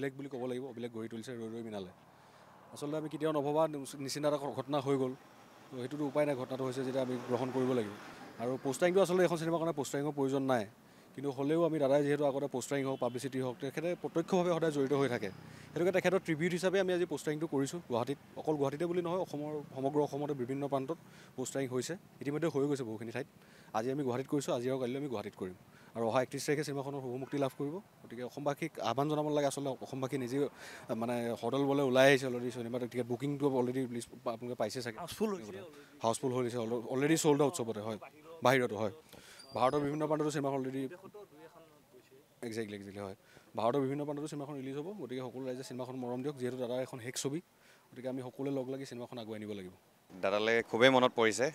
অভিলেখ বুলি ক'ব লাগিব, অভিলেখ গঢ়ি তুলিছে ৰৈ ৰৈ বিনালে। আচলতে আমি কেতিয়াও নভবা নিচিনা এটা ঘটনা হৈ গ'ল। তো সেইটোতো উপায় নাই, ঘটনাটো হৈছে যেতিয়া আমি গ্ৰহণ কৰিব লাগিব। আৰু পোষ্টাৰিংটো আচলতে এখন চিনেমাৰ কাৰণে পোষ্টাৰিঙৰ প্ৰয়োজন নাই, কিন্তু হ'লেও আমি দাদাই যিহেতু আগতে পোষ্টাৰিং হওক পাব্লিচিটি হওক তেখেতে প্ৰত্যক্ষভাৱে সদায় জড়িত হৈ থাকে, সেইটোকে তেখেতৰ ট্ৰিবিউট হিচাপে আমি আজি পোষ্টাৰিংটো কৰিছোঁ গুৱাহাটীত। অকল গুৱাহাটীতে বুলি নহয়, সমগ্ৰ অসমতে বিভিন্ন প্ৰান্তত পোষ্টাৰিং হৈছে, ইতিমধ্যে হৈ গৈছে বহুখিনি ঠাইত। আজি আমি গুৱাহাটীত কৰিছোঁ, আজি আৰু কাইলৈ আমি গুৱাহাটীত কৰিম। আৰু অহা 31 তাৰিখে চিনেমাখনৰ শুভ মুক্তি লাভ কৰিব। গতিকে অসমবাসীক আহ্বান জনাব লাগে, আচলতে অসমবাসী নিজে মানে হৰ্ডল বলে ওলাই আহিছে অলৰেডি। চিনেমাৰ টিকেট বুকিংটো অলৰেডি লিষ্ট আপোনালোকে পাইছে চাগে, হাউচফুল হৈ গৈছে, অলৰেডি চল্ড আউট চবতে। হয়, বাহিৰতো হয়, ভাৰতৰ বিভিন্ন প্ৰান্ততো চিনেমাখন অলৰেডি একজেক্টলি হয়, ভাৰতৰ বিভিন্ন প্ৰান্ততো চিনেমাখন ৰিলিজ হ'ব। গতিকে সকলো ৰাইজে চিনেমাখন মৰম দিয়ক, যিহেতু দাদাৰ এখন শেষ ছবি। গতিকে আমি সকলোৱে লগ লাগি চিনেমাখন আগুৱাই নিব লাগিব। দাদালৈ খুবেই মনত পৰিছে।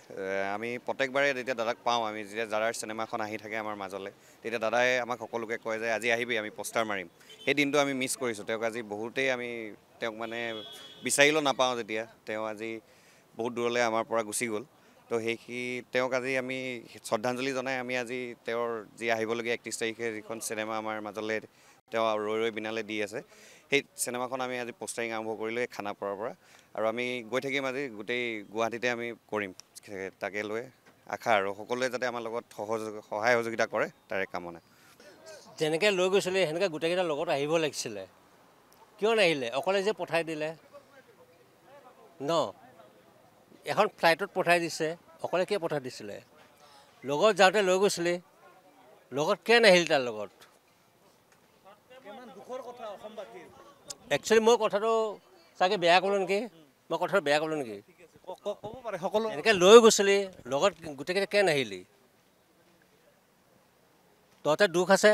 আমি প্ৰত্যেকবাৰে যেতিয়া দাদাক পাওঁ, আমি যেতিয়া দাদাৰ চিনেমাখন আহি থাকে আমাৰ মাজলৈ, তেতিয়া দাদাই আমাক সকলোকে কয় যে আজি আহিবি, আমি পোষ্টাৰ মাৰিম। সেই দিনটো আমি মিছ কৰিছোঁ তেওঁক। আজি বহুতেই আমি তেওঁক মানে বিচাৰিলেও নাপাওঁ, যেতিয়া তেওঁ আজি বহুত দূৰলৈ আমাৰ পৰা গুচি গ'ল। তো তেওঁক আজি আমি শ্ৰদ্ধাঞ্জলি জনাই আমি আজি তেওঁৰ যি আহিবলগীয়া 31 তাৰিখে যিখন চিনেমা আমাৰ মাজলৈ তেওঁ ৰৈ ৰৈ বিনালে দি আছে, সেই চিনেমাখন আমি আজি পোষ্টাৰিং আৰম্ভ কৰিলোঁ এই খানাপাৰাৰ পৰা। আৰু আমি গৈ থাকিম আজি গোটেই গুৱাহাটীতে আমি কৰিম, তাকে লৈ আশা। আৰু সকলোৱে যাতে আমাৰ লগত সহায় সহযোগিতা কৰে তাৰে কামনা। যেনেকৈ লৈ গৈছিলে সেনেকৈ গোটেইকেইটা লগত আহিব লাগিছিলে, কিয় নাহিলে? অকলে যে পঠাই দিলে এখন ফ্লাইটত পঠাই দিছে, অকলে কিয় পঠাই দিছিলে? লগত যাওঁতে লৈ গৈছিলে, লগত কিয় নাহিল তাৰ লগত? একচুৱেলি মই কথাটো চাগে বেয়া ক'লোঁ নেকি, ক'ব পাৰে সকলো। এনেকৈ লৈ গৈছিলি, লগত গোটেইকেইটা কিয় নাহিলি? তহঁতে দুখ আছে।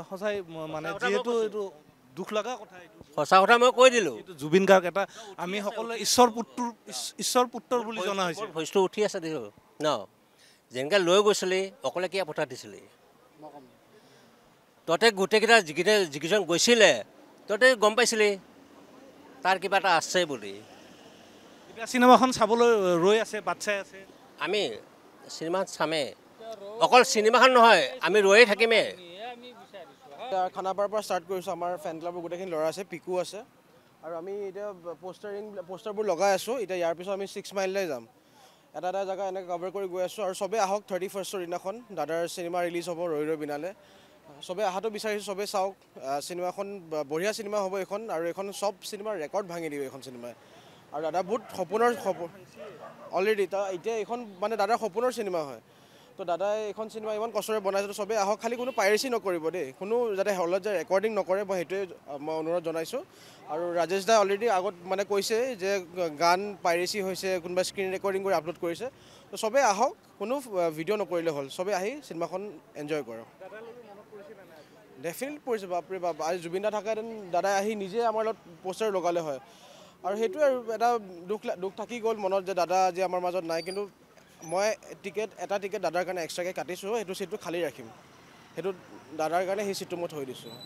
সঁচাই মানে যিহেতু এইটো দুখ লগা কথা, সঁচা কথা মই কৈ দিলোঁ। জুবিন গাৰ্গ এটা আমি সকলোৱে ঈশ্বৰ পুত্ৰ বুলি জনা হৈছে। ভইচটো উঠি আছে দেখিছোঁ যেনেকৈ লৈ গৈছিলি, অকলে কিয় পঠাই দিছিলি? তহঁতে গোটেইকেইটা যিকেইজন গৈছিলে তহঁতে গম পাইছিলি তাৰ কিবা এটা আছে বুলি। এতিয়া চিনেমাখন চাবলৈ ৰৈ আছে, বাট চাই আছে। আমি চিনেমাখন চামেই, অকল চিনেমাখন নহয়, আমি ৰৈয়ে থাকিমেই। খানাপাৰাৰ পৰা ষ্টাৰ্ট কৰিছোঁ। আমাৰ ফেন ক্লাবৰ গোটেইখিনি ল'ৰা আছে, পিকু আছে, আৰু আমি এতিয়া পোষ্টাৰবোৰ লগাই আছোঁ। এতিয়া ইয়াৰ পিছত আমি 6 মাইললৈ যাম, এটা জেগা এনেকৈ কভাৰ কৰি গৈ আছোঁ। আৰু চবেই আহক, 31ৰ দিনাখন দাদাৰ চিনেমা ৰিলিজ হ'ব ৰৈ ৰৈ বিনালে। চবেই অহাটো বিচাৰিছোঁ, চবেই চাওক। চিনেমাখন বঢ়িয়া চিনেমা হ'ব এইখন, আৰু এইখন চব চিনেমাৰ ৰেকৰ্ড ভাঙি দিব এইখন চিনেমাই। আৰু দাদা বহুত সপোন অলৰেডি এতিয়া এইখন মানে দাদাৰ সপোনৰ চিনেমা হয়। তো দাদাই এইখন চিনেমা ইমান কষ্টৰে বনাইছে, চবেই আহক। খালি কোনো পাইৰেচি নকৰিব দেই, কোনো যাতে হলত যে ৰেকৰ্ডিং নকৰে, মই সেইটোৱে অনুৰোধ জনাইছোঁ। আৰু ৰাজেশ দাই অলৰেডি আগত মানে কৈছে যে গান পাইৰেচি হৈছে, কোনোবাই স্ক্ৰীণ ৰেকৰ্ডিং কৰি আপলোড কৰিছে। তো চবেই আহক, কোনো ভিডিঅ' নকৰিলে হ'ল, চবেই আহি চিনেমাখন এনজয় কৰক। ডেফিনেটলি পৰিছে, বাপৰে বাপ। আজি জুবিন দা থাকাহেঁতেন দাদাই আহি নিজে আমাৰ লগত পোষ্টাৰ লগালে হয়। আৰু সেইটোৱে আৰু এটা দুখ থাকি গ'ল মনত যে দাদা আজি আমাৰ মাজত নাই। কিন্তু মই এটা টিকেট দাদাৰ কাৰণে এক্সট্ৰাকৈ কাটিছোঁ, সেইটো ছিটটো খালী ৰাখিম। সেইটো দাদাৰ কাৰণে সেই ছিটটো মই থৈ দিছোঁ।